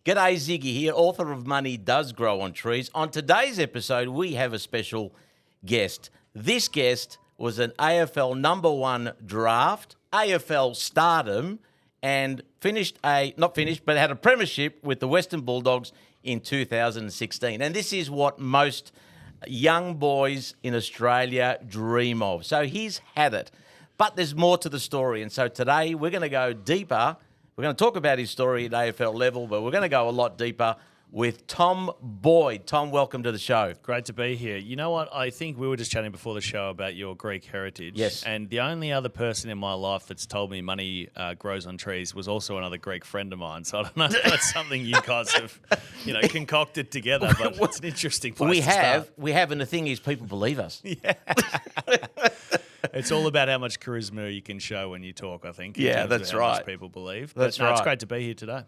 G'day, Ziggy here, author of Money Does Grow on Trees. On today's episode, we have a special guest. This guest was an AFL number one draft, AFL stardom, and had a premiership with the Western Bulldogs in 2016. And this is what most young boys in Australia dream of. So he's had it. But there's more to the story. And so today we're going to go deeper. We're going to talk about his story at AFL level, but we're going to go a lot deeper with Tom Boyd. Tom, welcome to the show. Great to be here. You know what? I think we were just chatting before the show about your Greek heritage. Yes. And the only other person in my life that's told me money grows on trees was also another Greek friend of mine. So I don't know if that's something you guys have, concocted together, but it's an interesting place to start. We have, and the thing is, people believe us. Yeah. It's all about how much charisma you can show when you talk, I think. Yeah, that's how right. Much people believe. That's right. It's great to be here today.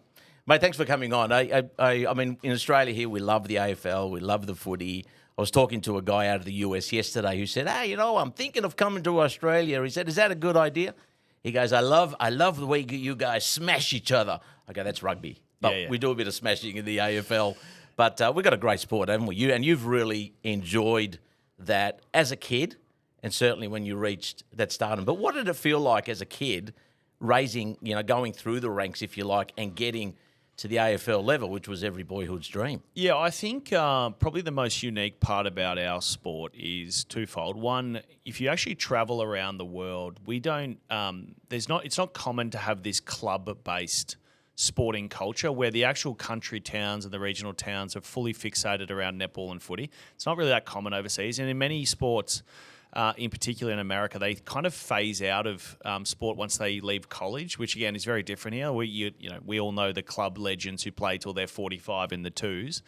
Mate, thanks for coming on. I mean, in Australia here, we love the AFL. We love the footy. I was talking to a guy out of the US yesterday who said, hey, I'm thinking of coming to Australia. He said, is that a good idea? He goes, I love the way you guys smash each other. I go, that's rugby. But Yeah. we do a bit of smashing in the AFL. But we've got a great sport, haven't we? You've really enjoyed that as a kid, and certainly when you reached that stardom. But what did it feel like as a kid, going through the ranks, if you like, and getting to the AFL level, which was every boyhood's dream? Yeah, I think probably the most unique part about our sport is twofold. One, if you actually travel around the world, we don't. It's not common to have this club-based sporting culture where the actual country towns and the regional towns are fully fixated around netball and footy. It's not really that common overseas, and in many sports. In particular in America, they kind of phase out of sport once they leave college, which again is very different here. We all know the club legends who play till they're 45 in the twos,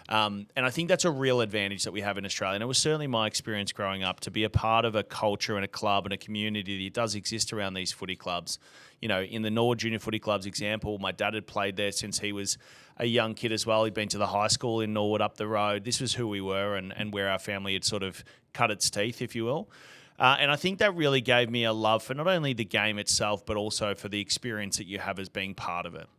and I think that's a real advantage that we have in Australia. And it was certainly my experience growing up to be a part of a culture and a club and a community that does exist around these footy clubs. In the Norwood Junior Footy Club's example, my dad had played there since he was a young kid as well. He'd been to the high school in Norwood up the road. This was who we were and where our family had sort of cut its teeth, if you will. And I think that really gave me a love for not only the game itself, but also for the experience that you have as being part of it.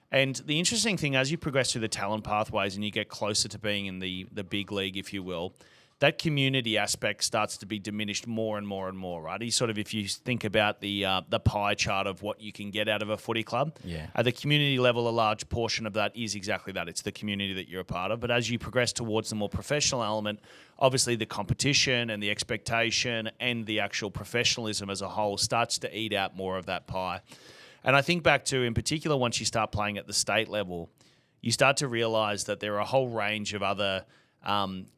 And the interesting thing, as you progress through the talent pathways and you get closer to being in the big league, if you will, that community aspect starts to be diminished more and more and more, right? If you think about the pie chart of what you can get out of a footy club, at the community level, a large portion of that is exactly that. It's the community that you're a part of. But as you progress towards the more professional element, obviously the competition and the expectation and the actual professionalism as a whole starts to eat out more of that pie. And I think back to, in particular, once you start playing at the state level, you start to realise that there are a whole range of other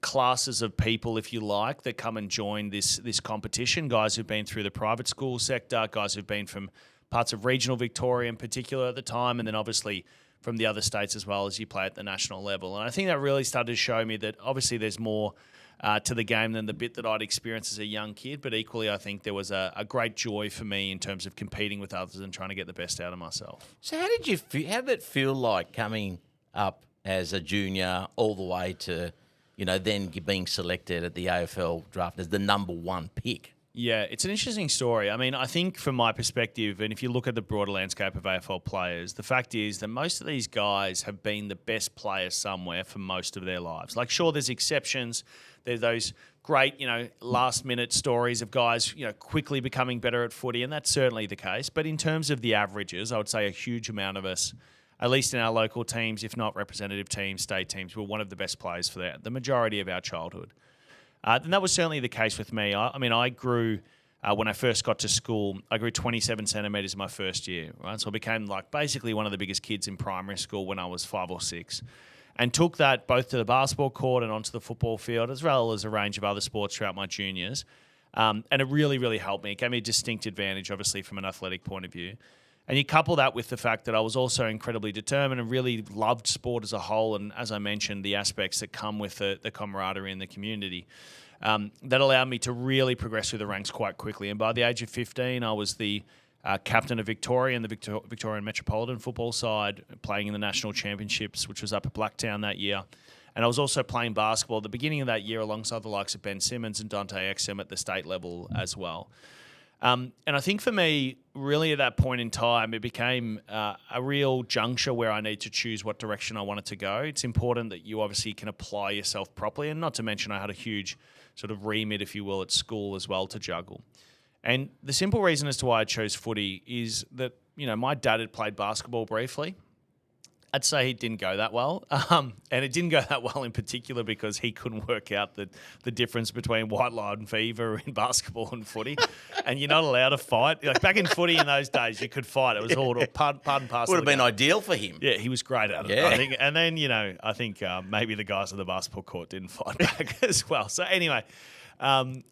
classes of people, if you like, that come and join this competition. Guys who've been through the private school sector, guys who've been from parts of regional Victoria in particular at the time, and then obviously from the other states as well as you play at the national level. And I think that really started to show me that obviously there's more to the game than the bit that I'd experienced as a young kid, but equally I think there was a great joy for me in terms of competing with others and trying to get the best out of myself. So how did it feel like coming up as a junior all the way to then being selected at the AFL draft as the number one pick? Yeah, it's an interesting story. I mean, I think from my perspective, and if you look at the broader landscape of AFL players, the fact is that most of these guys have been the best players somewhere for most of their lives. Like, sure, there's exceptions. There's those great, last-minute stories of guys, quickly becoming better at footy, and that's certainly the case. But in terms of the averages, I would say a huge amount of us, at least in our local teams, if not representative teams, state teams, were one of the best players for the majority of our childhood. And that was certainly the case with me. I grew, when I first got to school, I grew 27 centimetres in my first year, right? So I became basically one of the biggest kids in primary school when I was 5 or 6. And took that both to the basketball court and onto the football field, as well as a range of other sports throughout my juniors. And it really, really helped me. It gave me a distinct advantage, obviously, from an athletic point of view. And you couple that with the fact that I was also incredibly determined and really loved sport as a whole. And as I mentioned, the aspects that come with the camaraderie and the community, that allowed me to really progress through the ranks quite quickly. And by the age of 15, I was the captain of Victoria and the Victorian Metropolitan football side, playing in the national championships, which was up at Blacktown that year. And I was also playing basketball at the beginning of that year alongside the likes of Ben Simmons and Dante Exum at the state level as well. And I think for me, really at that point in time, it became a real juncture where I need to choose what direction I wanted to go. It's important that you obviously can apply yourself properly, and not to mention I had a huge sort of remit, if you will, at school as well to juggle. And the simple reason as to why I chose footy is that, my dad had played basketball briefly. I'd say he didn't go that well. And it didn't go that well in particular because he couldn't work out the difference between white line fever in basketball and footy. And you're not allowed to fight. Like back in footy in those days, you could fight. It was all part and parcel. Would have been ideal for him. Yeah, he was great at it. Yeah. I think. And then, I think maybe the guys on the basketball court didn't fight back as well. So anyway,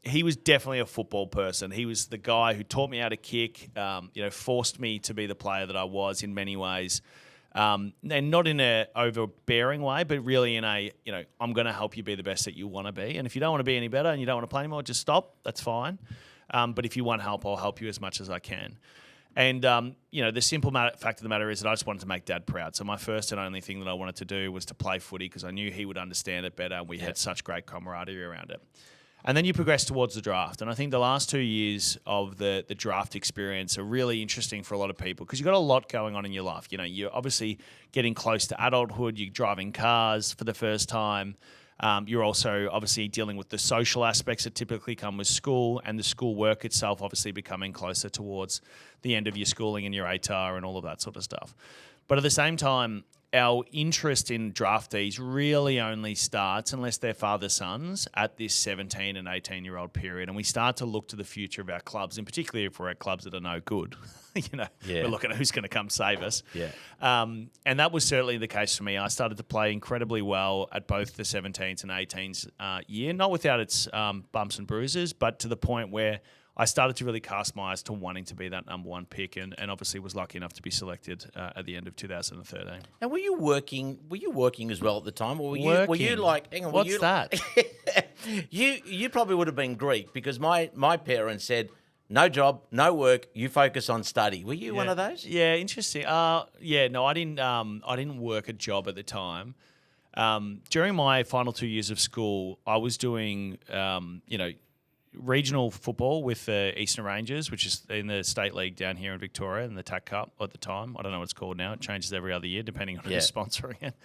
he was definitely a football person. He was the guy who taught me how to kick, forced me to be the player that I was in many ways. And not in a overbearing way, but really in a, I'm going to help you be the best that you want to be. And if you don't want to be any better and you don't want to play anymore, just stop. That's fine. But if you want help, I'll help you as much as I can. And, the simple fact of the matter is that I just wanted to make Dad proud. So my first and only thing that I wanted to do was to play footy because I knew he would understand it better and we had such great camaraderie around it. And then you progress towards the draft. And I think the last 2 years of the draft experience are really interesting for a lot of people because you've got a lot going on in your life. You're obviously getting close to adulthood. You're driving cars for the first time. You're also obviously dealing with the social aspects that typically come with school and the school work itself obviously becoming closer towards the end of your schooling and your ATAR and all of that sort of stuff. But at the same time, our interest in draftees really only starts, unless they're father-sons, at this 17 and 18-year-old period. And we start to look to the future of our clubs, and particularly if we're at clubs that are no good. We're looking at who's going to come save us. Yeah. And that was certainly the case for me. I started to play incredibly well at both the 17s and 18s year, not without its bumps and bruises, but to the point where I started to really cast my eyes to wanting to be that number one pick and obviously was lucky enough to be selected at the end of 2013. And were you working as well at the time? Or were you like, hang on, what's that? you probably would have been Greek because my parents said, no job, no work, you focus on study. Were you one of those? Yeah, interesting. No, I didn't work a job at the time. During my final 2 years of school, I was doing, regional football with the Eastern Rangers, which is in the state league down here in Victoria, in the TAC Cup at the time. I don't know what it's called now. It changes every other year depending on who's sponsoring it.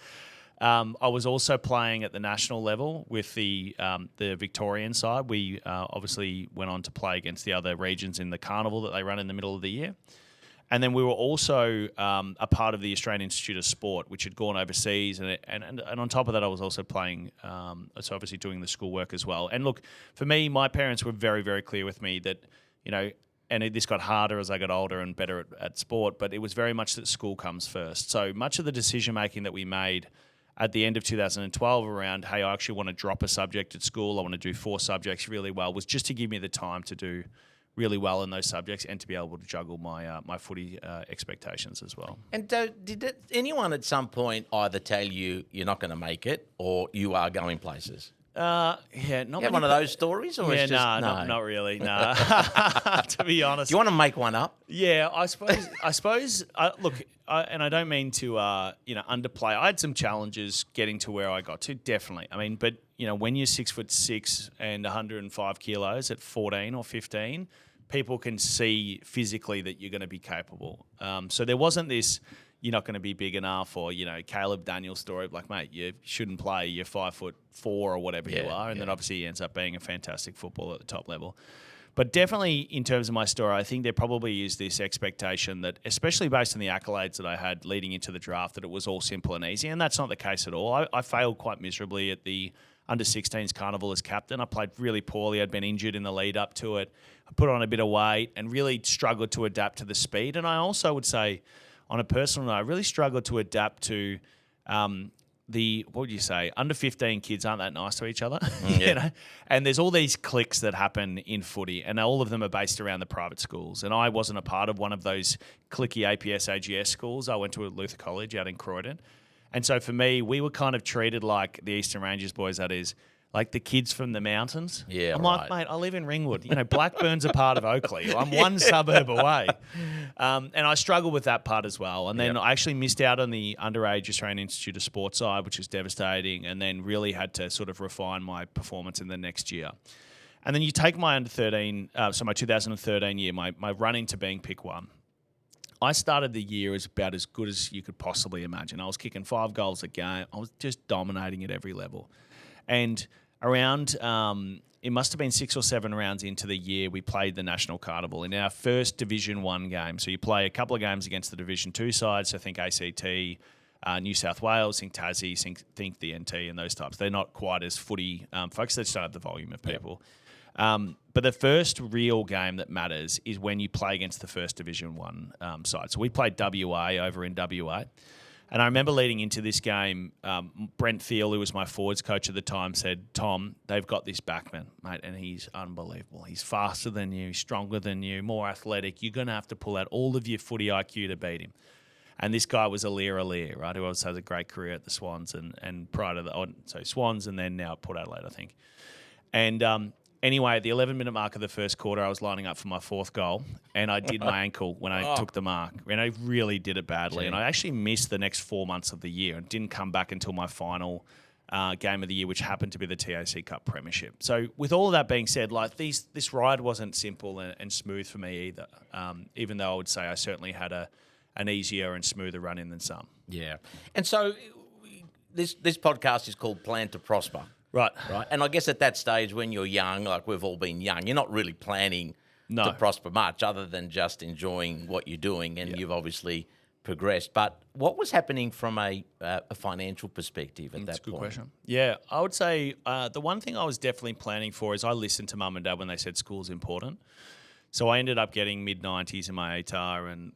I was also playing at the national level with the Victorian side. We obviously went on to play against the other regions in the carnival that they run in the middle of the year. And then we were also a part of the Australian Institute of Sport, which had gone overseas. And on top of that, I was also playing, so obviously doing the schoolwork as well. And look, for me, my parents were very, very clear with me that, and this got harder as I got older and better at sport, but it was very much that school comes first. So much of the decision-making that we made at the end of 2012 around, hey, I actually want to drop a subject at school, I want to do 4 subjects really well, was just to give me the time to do really well in those subjects and to be able to juggle my my footy expectations as well. And did anyone at some point either tell you you're not going to make it or you are going places? Not one of those stories, or it's just not really. No, to be honest. You want to make one up? Yeah, I suppose. Look, and I don't mean to underplay. I had some challenges getting to where I got to. Definitely. I mean, but when you're 6'6" and 105 kilos at 14 or 15, people can see physically that you're going to be capable. So there wasn't this, you're not going to be big enough, or Caleb Daniels' story of like, mate, you shouldn't play. You're 5'4" or whatever you are, and then obviously he ends up being a fantastic footballer at the top level. But definitely in terms of my story, I think there probably is this expectation that, especially based on the accolades that I had leading into the draft, that it was all simple and easy, and that's not the case at all. I failed quite miserably at the under-16s carnival as captain. I played really poorly. I'd been injured in the lead up to it. I put on a bit of weight and really struggled to adapt to the speed. And I also would say, on a personal note, I really struggled to adapt to what would you say? Under 15 kids aren't that nice to each other, And there's all these cliques that happen in footy, and all of them are based around the private schools. And I wasn't a part of one of those cliquey APS AGS schools. I went to a Luther College out in Croydon, and so for me, we were kind of treated like the Eastern Rangers boys. That is, like the kids from the mountains. Yeah, I'm right. like, mate, I live in Ringwood. Blackburn's a part of Oakley. I'm one suburb away. And I struggled with that part as well. And then I actually missed out on the underage Australian Institute of Sport side, which was devastating, and then really had to sort of refine my performance in the next year. And then you take my under 13, so my 2013 year, my run into being pick one. I started the year as about as good as you could possibly imagine. I was kicking 5 goals a game. I was just dominating at every level. And around, it must have been 6 or 7 rounds into the year, we played the National Carnival in our first Division 1 game. So you play a couple of games against the Division 2 sides, so think ACT, New South Wales, think Tassie, think the NT and those types. They're not quite as footy focused. They just don't have the volume of people. But the first real game that matters is when you play against the first Division 1 side. So we played WA over in WA. And I remember leading into this game, Brent Thiel, who was my forwards coach at the time, said, Tom, they've got this backman, mate, and he's unbelievable. He's faster than you, stronger than you, more athletic. You're going to have to pull out all of your footy IQ to beat him. And this guy was Aliir, right, who also has a great career at the Swans and prior to the Swans and then now at Port Adelaide, I think. And anyway, at the 11-minute mark of the first quarter, I was lining up for my 4th goal, and I did my ankle when I took the mark. And I really did it badly. And I actually missed the next 4 months of the year and didn't come back until my final game of the year, which happened to be the TAC Cup Premiership. So with all of that being said, like this ride wasn't simple and smooth for me either, even though I would say I certainly had an easier and smoother run in than some. Yeah. And so this podcast is called Plan to Prosper. Right. And I guess at that stage when you're young, like we've all been young, you're not really planning to prosper much other than just enjoying what you're doing, and you've obviously progressed. But what was happening from a financial perspective at that point? That's a good question. Yeah, I would say the one thing I was definitely planning for is I listened to mum and dad when they said school's important. So I ended up getting mid-90s in my ATAR and,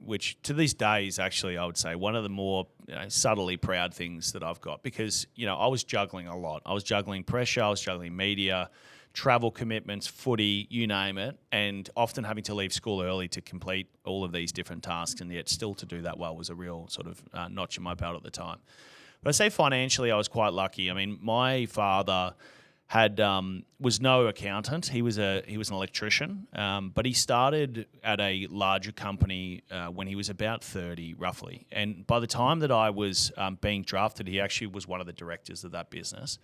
which to these days, actually, I would say one of the more subtly proud things that I've got because, I was juggling a lot. I was juggling pressure, I was juggling media, travel commitments, footy, you name it, and often having to leave school early to complete all of these different tasks, and yet still to do that well was a real sort of notch in my belt at the time. But I say financially, I was quite lucky. I mean, my father was no accountant. He was an electrician, but he started at a larger company when he was about 30, roughly. And by the time that I was being drafted, he actually was one of the directors of that business.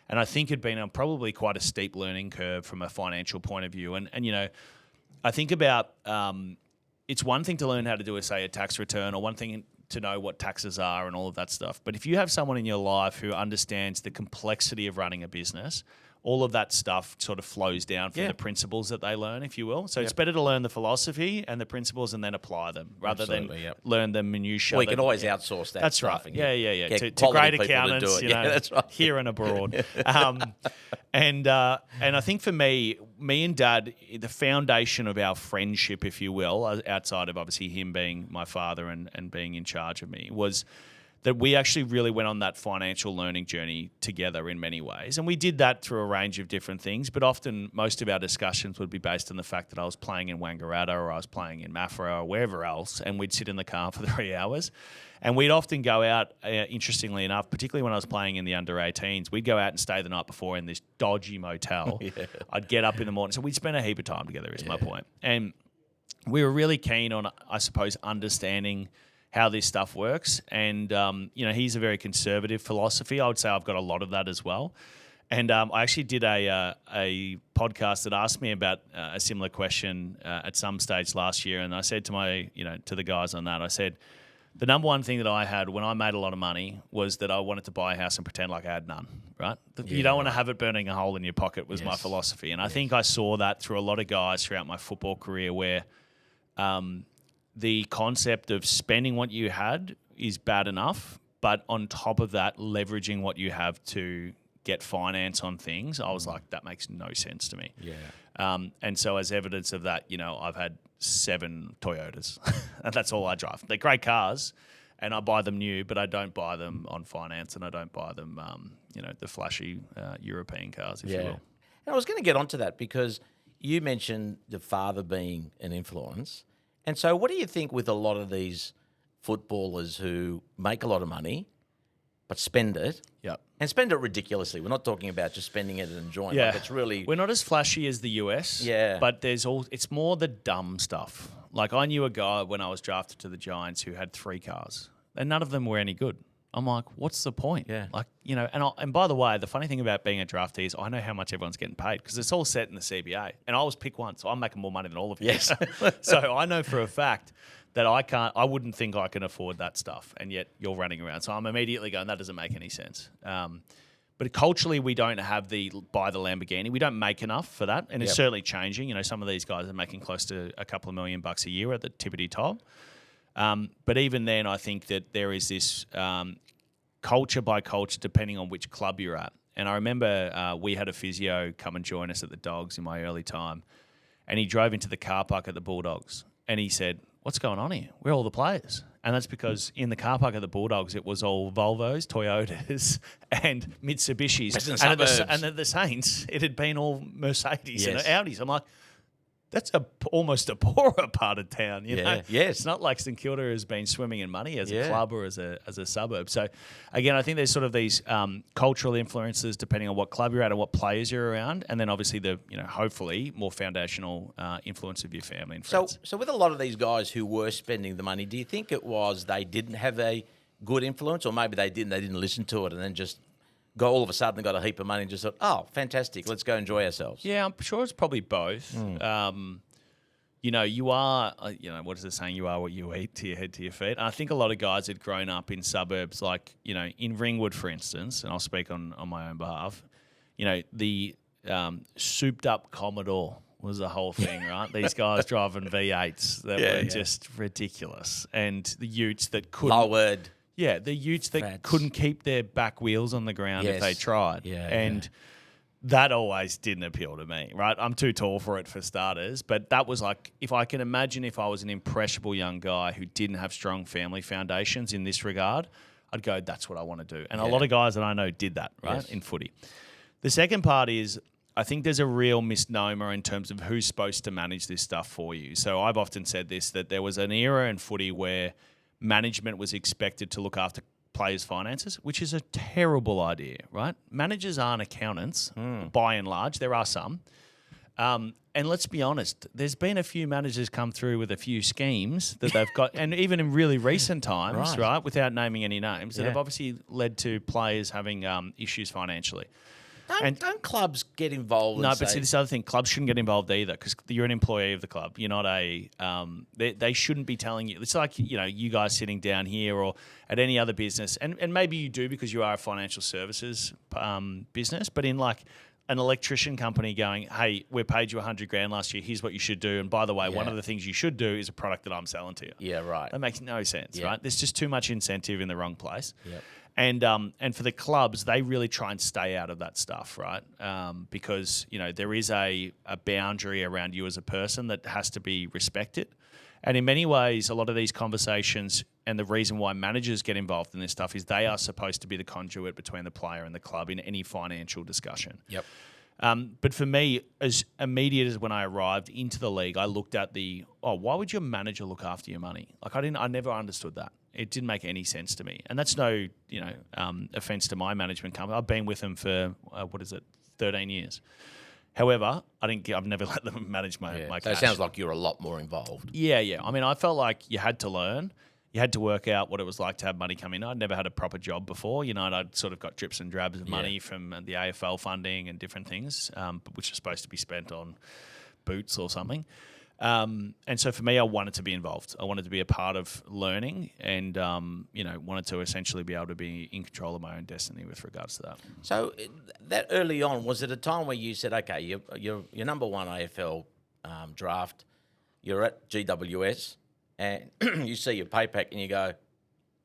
And I think it'd been probably quite a steep learning curve from a financial point of view. And I think about it's one thing to learn how to do, say, a tax return, or one thing to know what taxes are and all of that stuff. But if you have someone in your life who understands the complexity of running a business, all of that stuff sort of flows down from the principles that they learn, if you will. So it's better to learn the philosophy and the principles and then apply them rather than learn the minutiae. Well, you can always outsource that. That's stuff. right. Yeah. To great accountants, that's right. Here and abroad. And I think for me and Dad, the foundation of our friendship, if you will, outside of obviously him being my father and being in charge of me, was that we actually really went on that financial learning journey together in many ways. And we did that through a range of different things, but often most of our discussions would be based on the fact that I was playing in Wangaratta or I was playing in Maffra or wherever else, and we'd sit in the car for 3 hours. And we'd often go out, interestingly enough, particularly when I was playing in the under-18s, we'd go out and stay the night before in this dodgy motel. I'd get up in the morning. So we'd spend a heap of time together is my point. And we were really keen on, I suppose, understanding how this stuff works. And, he's a very conservative philosophy. I would say I've got a lot of that as well. And I actually did a podcast that asked me about a similar question at some stage last year. And I said to to the guys on that, I said, the number one thing that I had when I made a lot of money was that I wanted to buy a house and pretend like I had none, right? You don't want to have it burning a hole in your pocket was my philosophy. And I think I saw that through a lot of guys throughout my football career where the concept of spending what you had is bad enough, but on top of that, leveraging what you have to get finance on things, I was like, that makes no sense to me. Yeah. And so as evidence of that, I've had 7 Toyotas, and that's all I drive. They're great cars, and I buy them new, but I don't buy them on finance, and I don't buy them, the flashy European cars, if you will. And I was going to get onto that because you mentioned the father being an influence. And so what do you think with a lot of these footballers who make a lot of money but spend it? Yep. And spend it ridiculously. We're not talking about just spending it and enjoying it. Yeah. Like it's really... We're not as flashy as the US. Yeah. But it's more the dumb stuff. Like I knew a guy when I was drafted to the Giants who had 3 cars and none of them were any good. I'm like, what's the point? Yeah. Like, and by the way, the funny thing about being a draftee is I know how much everyone's getting paid because it's all set in the CBA. And I was pick one, so I'm making more money than all of you. Yes. So I know for a fact that I wouldn't think I can afford that stuff. And yet you're running around. So I'm immediately going, that doesn't make any sense. But culturally, we don't have the buy the Lamborghini. We don't make enough for that, and it's certainly changing. Some of these guys are making close to a couple of $1 million a year at the tippity top. But even then, I think that there is this culture by culture, depending on which club you're at. And I remember we had a physio come and join us at the Dogs in my early time, and he drove into the car park at the Bulldogs, and he said, "What's going on here? We're all the players." And that's because in the car park of the Bulldogs, it was all Volvos, Toyotas, and Mitsubishis. And at the Saints, it had been all Mercedes and Audis. I'm like, that's almost a poorer part of town, you know? Yes. It's not like St Kilda has been swimming in money as a club or as a suburb. So, again, I think there's sort of these cultural influences depending on what club you're at and what players you're around, and then obviously the, hopefully more foundational influence of your family and friends. So with a lot of these guys who were spending the money, do you think it was they didn't have a good influence, or maybe they didn't listen to it and then just all of a sudden got a heap of money and just thought, oh, fantastic, let's go enjoy ourselves? Yeah, I'm sure it's probably both. You are, what is the saying? You are what you eat, to your head, to your feet. And I think a lot of guys had grown up in suburbs like, in Ringwood, for instance, and I'll speak on my own behalf, the souped up Commodore was the whole thing, right? These guys driving V8s that were just ridiculous. And the utes that couldn't... Lowered. Yeah, the utes that couldn't keep their back wheels on the ground if they tried. That always didn't appeal to me, right? I'm too tall for it, for starters. But that was like, if I can imagine if I was an impressionable young guy who didn't have strong family foundations in this regard, I'd go, that's what I want to do. And a lot of guys that I know did that, right, in footy. The second part is, I think there's a real misnomer in terms of who's supposed to manage this stuff for you. So I've often said this, that there was an era in footy where management was expected to look after players' finances, which is a terrible idea, right? Managers aren't accountants, by and large. There are some. And let's be honest, there's been a few managers come through with a few schemes that they've got, and even in really recent times, right, without naming any names, that have obviously led to players having issues financially. Don't clubs get involved? No, but see, this other thing, clubs shouldn't get involved either because you're an employee of the club. You're not a. They shouldn't be telling you. It's like you guys sitting down here or at any other business, and maybe you do because you are a financial services business, but in like an electrician company going, hey, we paid you $100,000 last year. Here's what you should do. And by the way, one of the things you should do is a product that I'm selling to you. Yeah, right. That makes no sense, right? There's just too much incentive in the wrong place. Yep. And for the clubs, they really try and stay out of that stuff, right? Because there is a boundary around you as a person that has to be respected. And in many ways, a lot of these conversations and the reason why managers get involved in this stuff is they are supposed to be the conduit between the player and the club in any financial discussion. Yep. But for me, as immediate as when I arrived into the league, I looked at why would your manager look after your money? Like I never understood that. It didn't make any sense to me. And that's no, offense to my management company. I've been with them for, 13 years. However, I've never let them manage my cash. So it sounds like you're a lot more involved. Yeah. I mean, I felt like you had to learn. You had to work out what it was like to have money come in. I'd never had a proper job before, and I'd sort of got drips and drabs of money from the AFL funding and different things, which are supposed to be spent on boots or something. And so for me, I wanted to be involved. I wanted to be a part of learning and, wanted to essentially be able to be in control of my own destiny with regards to that. So that early on, was it a time where you said, okay, you're number one AFL draft, you're at GWS, and you see your pay pack and you go,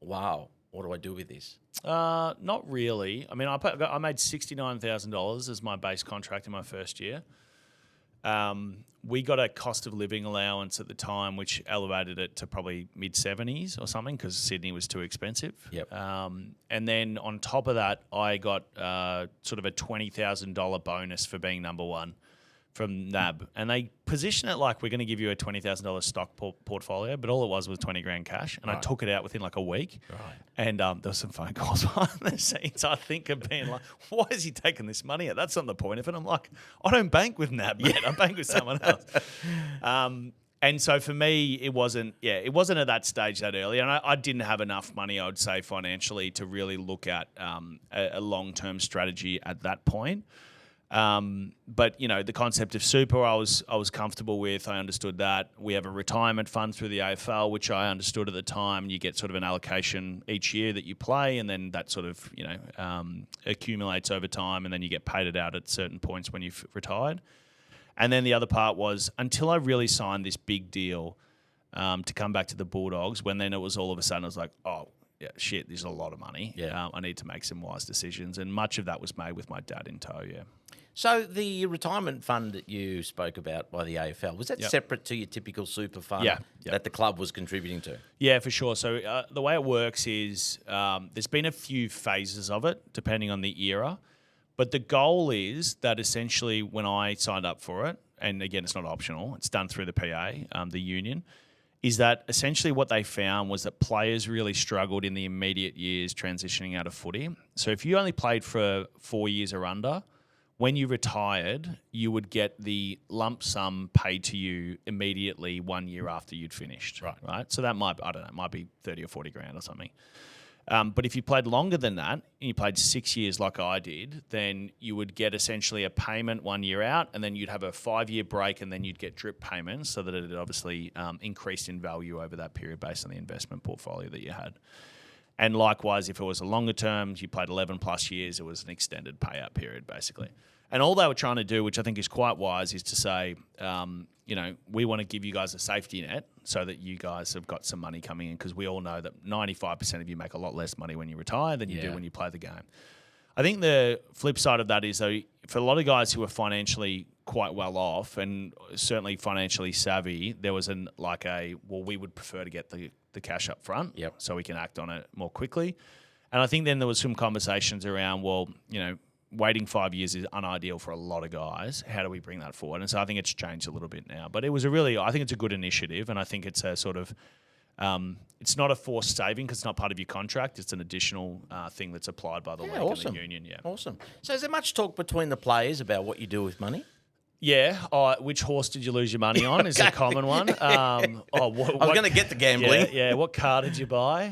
wow, what do I do with this? Not really. I mean, I made $69,000 as my base contract in my first year. We got a cost of living allowance at the time, which elevated it to probably mid-70s or something because Sydney was too expensive. Yep. And then on top of that, I got sort of a $20,000 bonus for being number one from NAB. And they position it like we're going to give you a $20,000 stock portfolio, but all it was $20,000 cash. And I took it out within like a week. Right. And there was some phone calls behind the scenes, I think, of being like, why is he taking this money out? That's not the point of it. I'm like, I don't bank with NAB yet. I bank with someone else. And so for me, it wasn't at that stage that early. And I didn't have enough money, I would say, financially to really look at a long-term strategy at that point. But, the concept of super I was comfortable with. I understood that. We have a retirement fund through the AFL, which I understood at the time. You get sort of an allocation each year that you play, and then that sort of, accumulates over time, and then you get paid it out at certain points when you've retired. And then the other part was until I really signed this big deal to come back to the Bulldogs, when then it was all of a sudden I was like, oh, yeah, shit, this is a lot of money. Yeah. I need to make some wise decisions. And much of that was made with my dad in tow, yeah. So the retirement fund that you spoke about by the AFL, was that separate to your typical super fund that the club was contributing to? Yeah, for sure. So the way it works is there's been a few phases of it, depending on the era. But the goal is that essentially when I signed up for it, and again, it's not optional, it's done through the PA, the union, is that essentially what they found was that players really struggled in the immediate years transitioning out of footy. So if you only played for 4 years or under, when you retired, you would get the lump sum paid to you immediately 1 year after you'd finished. Right. So that might be 30 or 40 grand or something. But if you played longer than that, and you played 6 years like I did, then you would get essentially a payment 1 year out, and then you'd have a 5-year break, and then you'd get drip payments so that it obviously increased in value over that period based on the investment portfolio that you had. And likewise, if it was a longer term, you played 11 plus years, it was an extended payout period basically. And all they were trying to do, which I think is quite wise, is to say, we want to give you guys a safety net so that you guys have got some money coming in, because we all know that 95% of you make a lot less money when you retire than you do when you play the game. I think the flip side of that is, though, for a lot of guys who are financially quite well off and certainly financially savvy, there was we would prefer to get the cash up front so we can act on it more quickly. And I think then there was some conversations around, waiting 5 years is unideal for a lot of guys. How do we bring that forward? And so I think it's changed a little bit now. But it was I think it's a good initiative, and I think it's a sort of, it's not a forced saving because it's not part of your contract. It's an additional thing that's applied by the league and the union. Yeah, awesome. So is there much talk between the players about what you do with money? Yeah. Which horse did you lose your money on is a common one. I was going to get the gambling. Yeah. What car did you buy?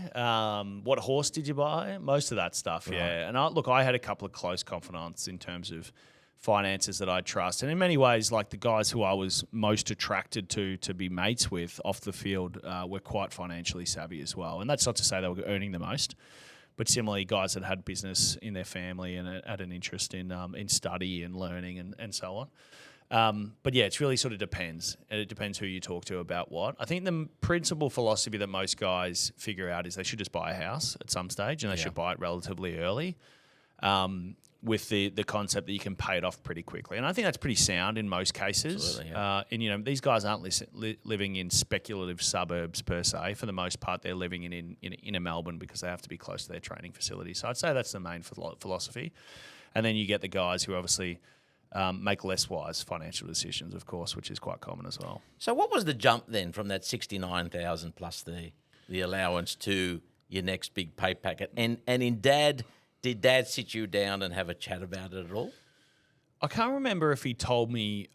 What horse did you buy? Most of that stuff, right. Yeah. And I had a couple of close confidants in terms of finances that I trust. And in many ways, like the guys who I was most attracted to be mates with off the field were quite financially savvy as well. And that's not to say they were earning the most. But similarly, guys that had business in their family and had an interest in study and learning and so on. But yeah, it really sort of depends. And it depends who you talk to about what. I think the principal philosophy that most guys figure out is they should just buy a house at some stage, and they should buy it relatively early with the concept that you can pay it off pretty quickly. And I think that's pretty sound in most cases. And these guys aren't living in speculative suburbs per se. For the most part, they're living in inner Melbourne because they have to be close to their training facilities. So I'd say that's the main philosophy. And then you get the guys who obviously make less wise financial decisions, of course, which is quite common as well. So what was the jump then from that 69,000 plus the allowance to your next big pay packet? And did Dad sit you down and have a chat about it at all? I can't remember if he told me,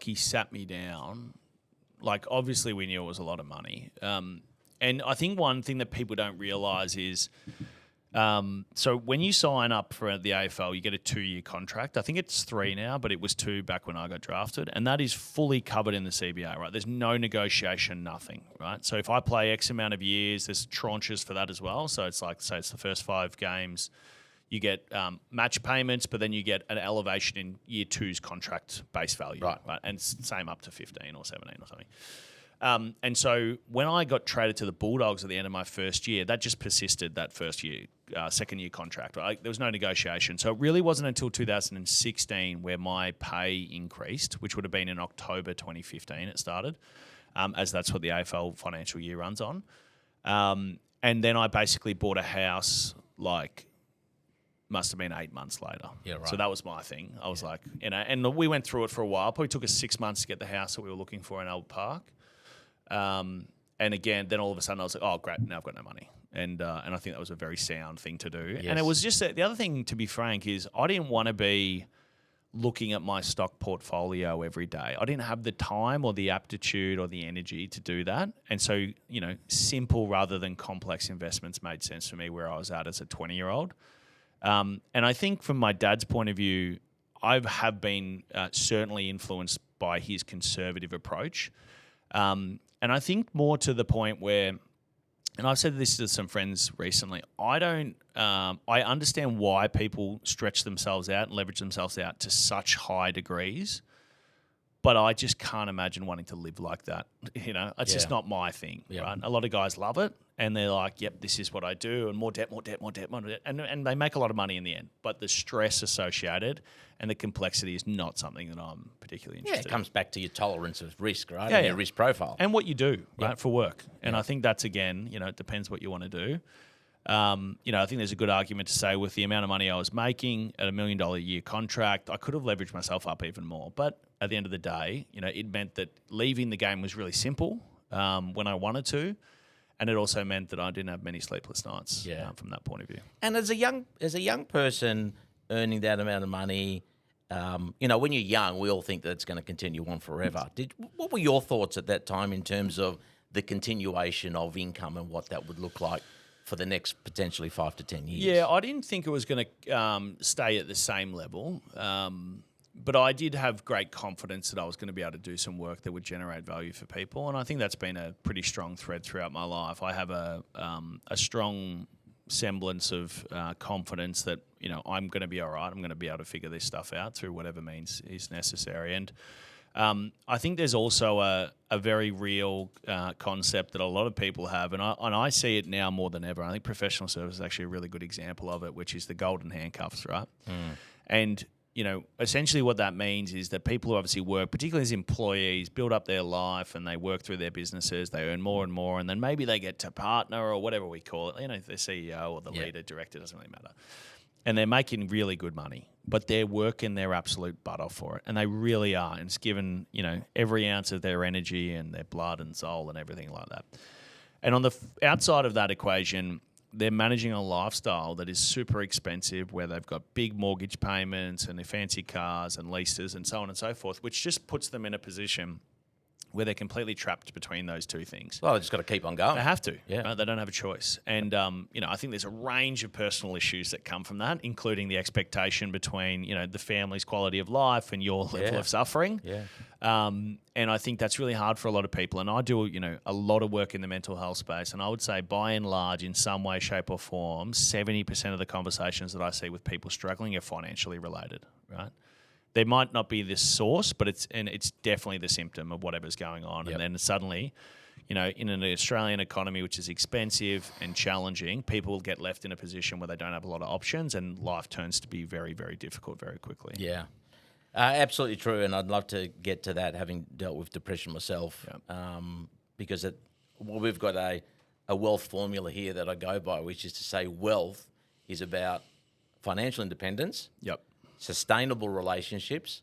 he sat me down. Like, obviously we knew it was a lot of money. And I think one thing that people don't realise is, so when you sign up for the AFL, you get a 2-year contract. I think it's 3 now, but it was 2 back when I got drafted. And that is fully covered in the CBA, right? There's no negotiation, nothing, right? So if I play X amount of years, there's tranches for that as well. So it's like, say it's the first 5 games, you get match payments, but then you get an elevation in year 2's contract base value, right? And same up to 15 or 17 or something. And so when I got traded to the Bulldogs at the end of my first year, that just persisted that first year, second year contract. Right? There was no negotiation. So it really wasn't until 2016 where my pay increased, which would have been in October 2015 it started, as that's what the AFL financial year runs on. And then I basically bought a house must have been 8 months later. Yeah, right. So that was my thing. I was like, and we went through it for a while. Probably took us 6 months to get the house that we were looking for in Albert Park. And again, then all of a sudden I was like, oh, great, now I've got no money. And I think that was a very sound thing to do. Yes. And it was just the other thing, to be frank, is I didn't want to be looking at my stock portfolio every day. I didn't have the time or the aptitude or the energy to do that. And so, simple rather than complex investments made sense for me where I was at as a 20-year-old. And I think from my dad's point of view, I have been certainly influenced by his conservative approach. And I think more to the point where, and I've said this to some friends recently, I understand why people stretch themselves out and leverage themselves out to such high degrees, but I just can't imagine wanting to live like that. It's just not my thing, right? A lot of guys love it and they're like, yep, this is what I do, and more debt. And they make a lot of money in the end, but the stress associated and the complexity is not something that I'm particularly interested in. It comes back to your tolerance of risk, right? Yeah, and your risk profile. And what you do, right, for work. And I think that's, again, it depends what you want to do. I think there's a good argument to say with the amount of money I was making at $1 million a year contract, I could have leveraged myself up even more. But at the end of the day, it meant that leaving the game was really simple when I wanted to. And it also meant that I didn't have many sleepless nights from that point of view. And as a young person earning that amount of money, when you're young, we all think that it's going to continue on forever. What were your thoughts at that time in terms of the continuation of income and what that would look like for the next potentially 5 to 10 years? Yeah, I didn't think it was going to stay at the same level. But I did have great confidence that I was going to be able to do some work that would generate value for people. And I think that's been a pretty strong thread throughout my life. I have a strong semblance of confidence that, I'm going to be all right. I'm going to be able to figure this stuff out through whatever means is necessary. And I think there's also a very real concept that a lot of people have, and I see it now more than ever. I think professional service is actually a really good example of it, which is the golden handcuffs, right? And essentially what that means is that people who obviously work, particularly as employees, build up their life and they work through their businesses, they earn more and more, and then maybe they get to partner or whatever we call it, the CEO or the leader, director, doesn't really matter. And they're making really good money, but they're working their absolute butt off for it. And they really are. And it's given, every ounce of their energy and their blood and soul and everything like that. And on the outside of that equation, they're managing a lifestyle that is super expensive, where they've got big mortgage payments and their fancy cars and leases and so on and so forth, which just puts them in a position where they're completely trapped between those two things. Well, they just got to keep on going. They have to. Yeah. Right? They don't have a choice. And, I think there's a range of personal issues that come from that, including the expectation between, the family's quality of life and your level of suffering. Yeah. And I think that's really hard for a lot of people. And I do, a lot of work in the mental health space. And I would say, by and large, in some way, shape or form, 70% of the conversations that I see with people struggling are financially related, right? They might not be the source, but it's definitely the symptom of whatever's going on. Yep. And then suddenly, in an Australian economy, which is expensive and challenging, people will get left in a position where they don't have a lot of options, and life turns to be very, very difficult very quickly. Yeah, absolutely true. And I'd love to get to that, having dealt with depression myself, because we've got a wealth formula here that I go by, which is to say wealth is about financial independence. Yep. Sustainable relationships,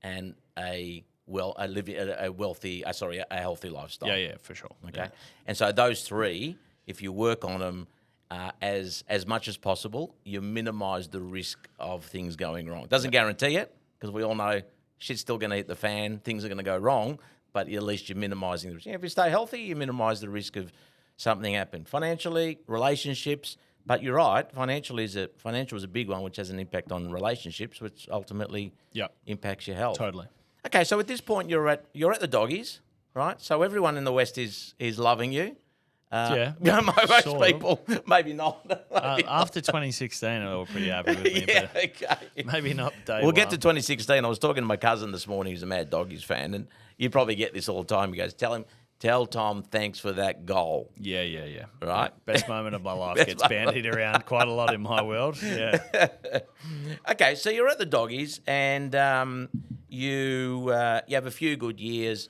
and a healthy lifestyle. Yeah, for sure. Okay, yeah. And so those three, if you work on them as much as possible, you minimise the risk of things going wrong. Doesn't guarantee it, because we all know shit's still going to hit the fan, things are going to go wrong, but at least you're minimising the risk. If you stay healthy, you minimise the risk of something happening. Financially, relationships. But you're right. Financial is a big one, which has an impact on relationships, which ultimately impacts your health. Totally. Okay, so at this point you're at the doggies, right? So everyone in the West is loving you. Most people, maybe not. After 2016, they were pretty happy with me. Yeah, but okay. Maybe not day We'll one. get to 2016. I was talking to my cousin this morning, who's a mad doggies fan, and you probably get this all the time. He goes, Tell Tom thanks for that goal. Yeah. Right? Best moment of my life gets bandied around quite a lot in my world. Yeah. Okay, so you're at the doggies, and you have a few good years.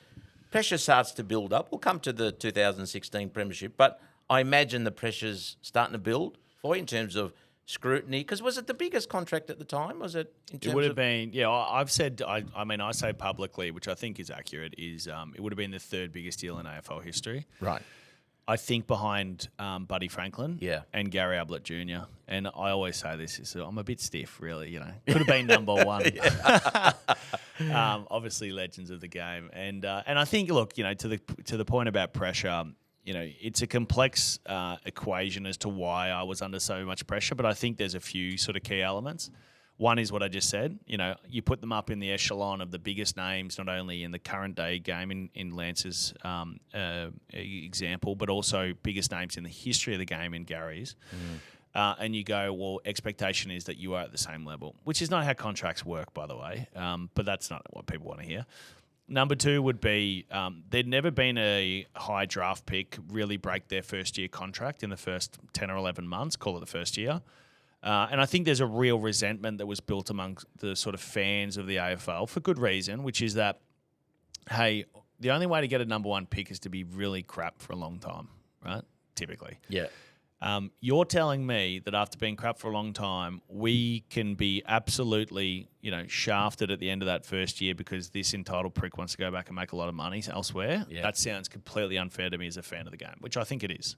Pressure starts to build up. We'll come to the 2016 premiership, but I imagine the pressure's starting to build for you in terms of scrutiny, because was it the biggest contract at the time? Was it? It would have been. Yeah, I've said. I say publicly, which I think is accurate. Is it would have been the third biggest deal in AFL history. Right. I think behind Buddy Franklin Yeah. and Gary Ablett Jr. And I always say this, is I'm a bit stiff, really, Could have been number one. Obviously, legends of the game. And I think, look, to the point about pressure, it's a complex equation as to why I was under so much pressure, but I think there's a few sort of key elements. One is what I just said. You put them up in the echelon of the biggest names, not only in the current day game in Lance's example, but also biggest names in the history of the game in Gary's. And you go, well, expectation is that you are at the same level, which is not how contracts work, by the way. But that's not what people want to hear. Number two would be there'd never been a high draft pick really break their first year contract in the first 10 or 11 months, call it the first year. And I think there's a real resentment that was built among the sort of fans of the AFL for good reason, which is that, hey, the only way to get a number one pick is to be really crap for a long time, right? Typically. Yeah. You're telling me that after being crap for a long time, we can be absolutely, shafted at the end of that first year because this entitled prick wants to go back and make a lot of money elsewhere? Yeah. That sounds completely unfair to me as a fan of the game, which I think it is.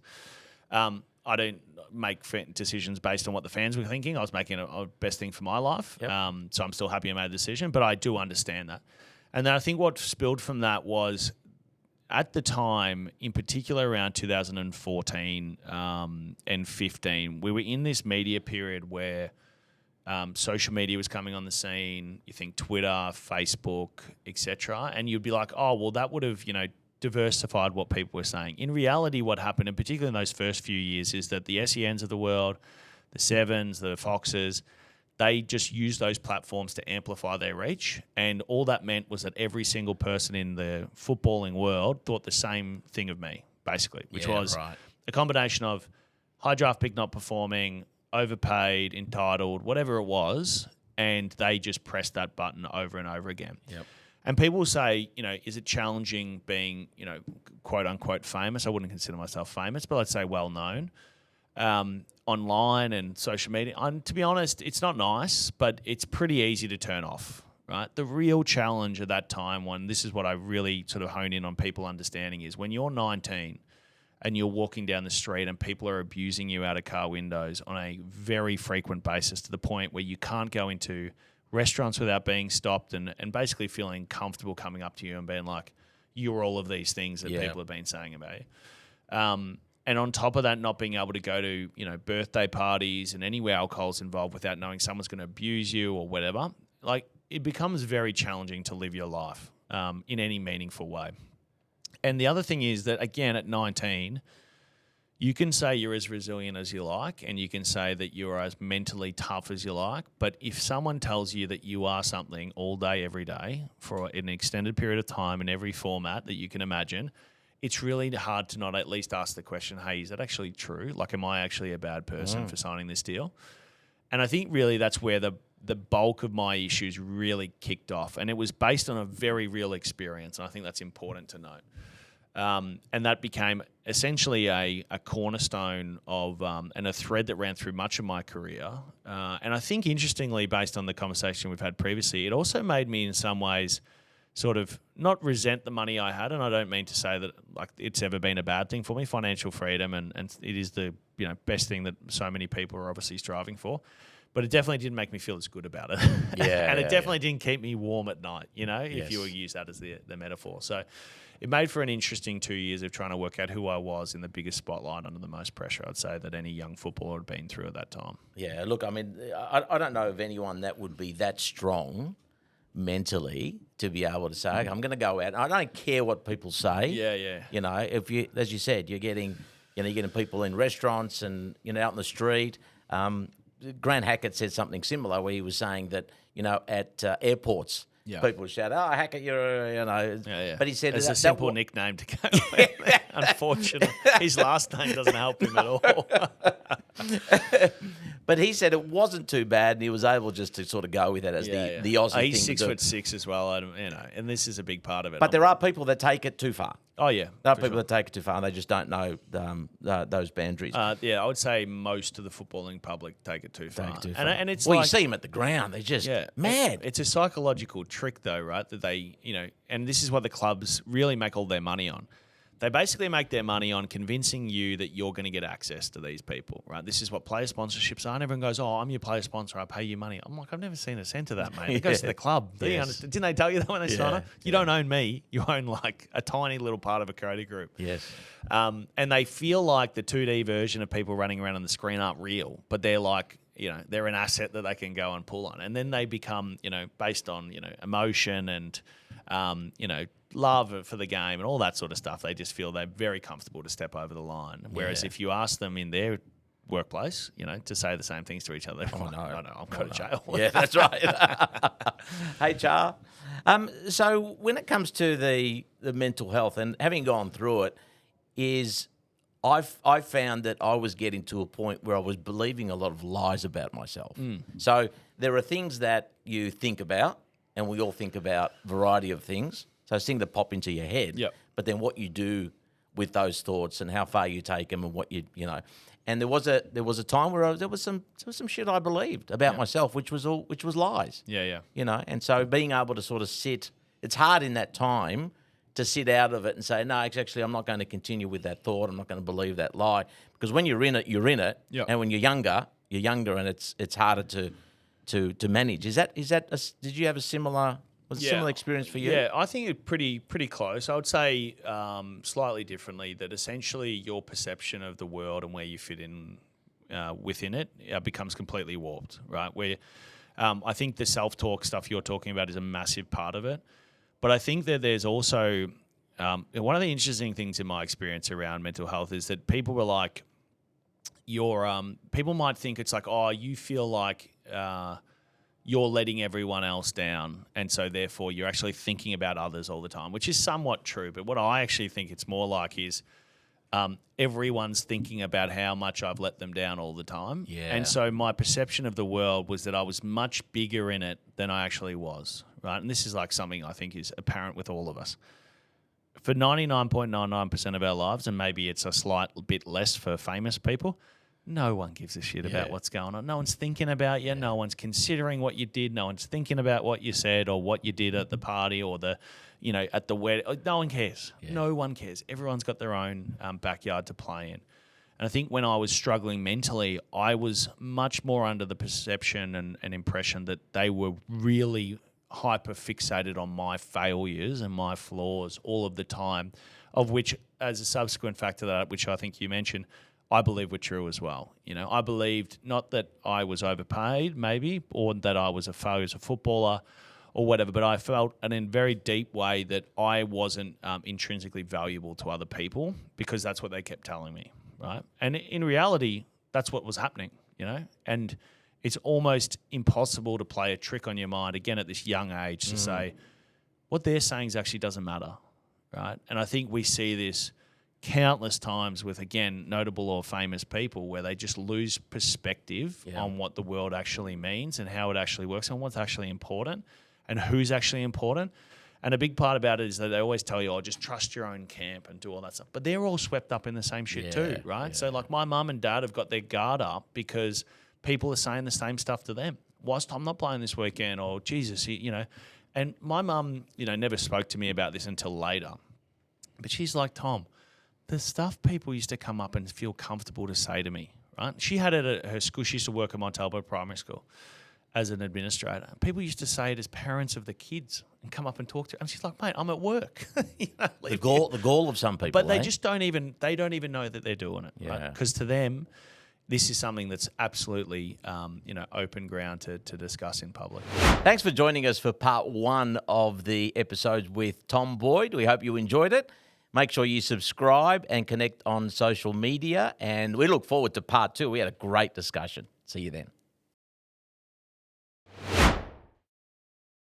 I don't make decisions based on what the fans were thinking. I was making a best thing for my life. Yep. So I'm still happy I made the decision, but I do understand that. And then I think what spilled from that was at the time, in particular around 2014 and 15, we were in this media period where social media was coming on the scene. You think Twitter, Facebook, etc., and you'd be like, oh, well, that would have, diversified what people were saying. In reality, what happened, and particularly in those first few years, is that the SENs of the world, the Sevens, the Foxes, they just used those platforms to amplify their reach. And all that meant was that every single person in the footballing world thought the same thing of me, basically, which was a combination of high draft pick not performing, overpaid, entitled, whatever it was, and they just pressed that button over and over again. Yep. And people will say, is it challenging being, quote unquote famous? I wouldn't consider myself famous, but let's say well known online and social media. And to be honest, it's not nice, but it's pretty easy to turn off, right? The real challenge at that time, this is what I really sort of hone in on people understanding, is when you're 19 and you're walking down the street and people are abusing you out of car windows on a very frequent basis to the point where you can't go into restaurants without being stopped and basically feeling comfortable coming up to you and being like, you're all of these things that people have been saying about you. And on top of that, not being able to go to, birthday parties and anywhere alcohol's involved without knowing someone's going to abuse you or whatever, like it becomes very challenging to live your life in any meaningful way. And the other thing is that, again, at 19, you can say you're as resilient as you like and you can say that you're as mentally tough as you like, but if someone tells you that you are something all day, every day, for an extended period of time in every format that you can imagine, it's really hard to not at least ask the question, hey, is that actually true? Like, am I actually a bad person for signing this deal? And I think really that's where the bulk of my issues really kicked off, and it was based on a very real experience, and I think that's important to note. And that became essentially a cornerstone of and a thread that ran through much of my career. And I think, interestingly, based on the conversation we've had previously, it also made me in some ways sort of not resent the money I had. And I don't mean to say that like it's ever been a bad thing for me, financial freedom, and it is the best thing that so many people are obviously striving for. But it definitely didn't make me feel as good about it. And it definitely didn't keep me warm at night, if you use that as the metaphor. So it made for an interesting 2 years of trying to work out who I was in the biggest spotlight under the most pressure, I'd say, that any young footballer had been through at that time. Yeah, look, I mean, I don't know of anyone that would be that strong mentally to be able to say, I'm going to go out. I don't care what people say. If you, as you said, you're getting people in restaurants and, out in the street. Grant Hackett said something similar where he was saying that, at airports, people shout, "Oh, Hackett, you're," But he said it's a simple nickname to go with. Unfortunately, his last name doesn't help him at all. But he said it wasn't too bad, and he was able just to sort of go with it as the Aussie thing. He's 6'6" as well, and this is a big part of it. But there are people that take it too far. Oh yeah, there are people that take it too far, and they just don't know those boundaries. I would say most of the footballing public take it too far. And it's you see them at the ground; they're just mad. It's a psychological trick, though, right? That they, and this is what the clubs really make all their money on. They basically make their money on convincing you that you're going to get access to these people, right? This is what player sponsorships are. And everyone goes, oh, I'm your player sponsor. I pay you money. I'm like, I've never seen a cent of that, mate. It goes to the club. Do you understand? Didn't they tell you that when they signed up? You don't own me. You own like a tiny little part of a creative group. Yes. And they feel like the 2D version of people running around on the screen aren't real, but they're like, they're an asset that they can go and pull on. And then they become, based on, emotion and, love for the game and all that sort of stuff. They just feel they're very comfortable to step over the line. Whereas if you ask them in their workplace, to say the same things to each other, they're like, no, I'm going to jail. Yeah, that's right. Hey, Char. So when it comes to the mental health and having gone through it, I found that I was getting to a point where I was believing a lot of lies about myself. So there are things that you think about, and we all think about a variety of things. So it's things that pop into your head. Yep. But then what you do with those thoughts and how far you take them and what And there was a time where there was some shit I believed about myself, which was lies. Yeah. And so being able to sort of sit, it's hard in that time to sit out of it and say, no, actually, I'm not going to continue with that thought. I'm not going to believe that lie. Because when you're in it, you're in it. Yep. And when you're younger, and it's harder to manage. Did you have a similar experience for you? Yeah, I think it's pretty close. I would say slightly differently that essentially your perception of the world and where you fit in within it becomes completely warped, right? Where I think the self-talk stuff you're talking about is a massive part of it. But I think that there's also one of the interesting things in my experience around mental health is that people were like, people might think it's like, oh, you feel like you're letting everyone else down, and so therefore you're actually thinking about others all the time, which is somewhat true. But what I actually think it's more like is everyone's thinking about how much I've let them down all the time. Yeah. And so my perception of the world was that I was much bigger in it than I actually was, right? And this is like something I think is apparent with all of us. For 99.99% of our lives, and maybe it's a slight bit less for famous people, no one gives a shit about what's going on. No one's thinking about you. Yeah. No one's considering what you did. No one's thinking about what you said or what you did at the party or at the wedding. No one cares. Yeah. No one cares. Everyone's got their own backyard to play in. And I think when I was struggling mentally, I was much more under the perception and impression that they were really hyper fixated on my failures and my flaws all of the time, of which, as a subsequent factor that, which I think you mentioned, I believe were true as well. I believed not that I was overpaid, maybe, or that I was a failure as a footballer or whatever, but I felt in a very deep way that I wasn't intrinsically valuable to other people because that's what they kept telling me, right? And in reality, that's what was happening, and it's almost impossible to play a trick on your mind, again, at this young age, to say what they're saying actually doesn't matter, right? And I think we see this countless times with, again, notable or famous people where they just lose perspective on what the world actually means and how it actually works and what's actually important and who's actually important. And a big part about it is that they always tell you, just trust your own camp and do all that stuff. But they're all swept up in the same shit too, right? Yeah. So like my mum and dad have got their guard up because people are saying the same stuff to them. Why's Tom not playing this weekend? Or Jesus, And my mum, never spoke to me about this until later. But she's like, Tom, the stuff people used to come up and feel comfortable to say to me, right? She had it at her school. She used to work at Montalvo Primary School as an administrator. People used to say it as parents of the kids and come up and talk to her. And she's like, mate, I'm at work. The gall of some people. But they just don't even know that they're doing it, right? Because to them, this is something that's absolutely, open ground to discuss in public. Thanks for joining us for part 1 of the episodes with Tom Boyd. We hope you enjoyed it. Make sure you subscribe and connect on social media. And we look forward to part 2. We had a great discussion. See you then.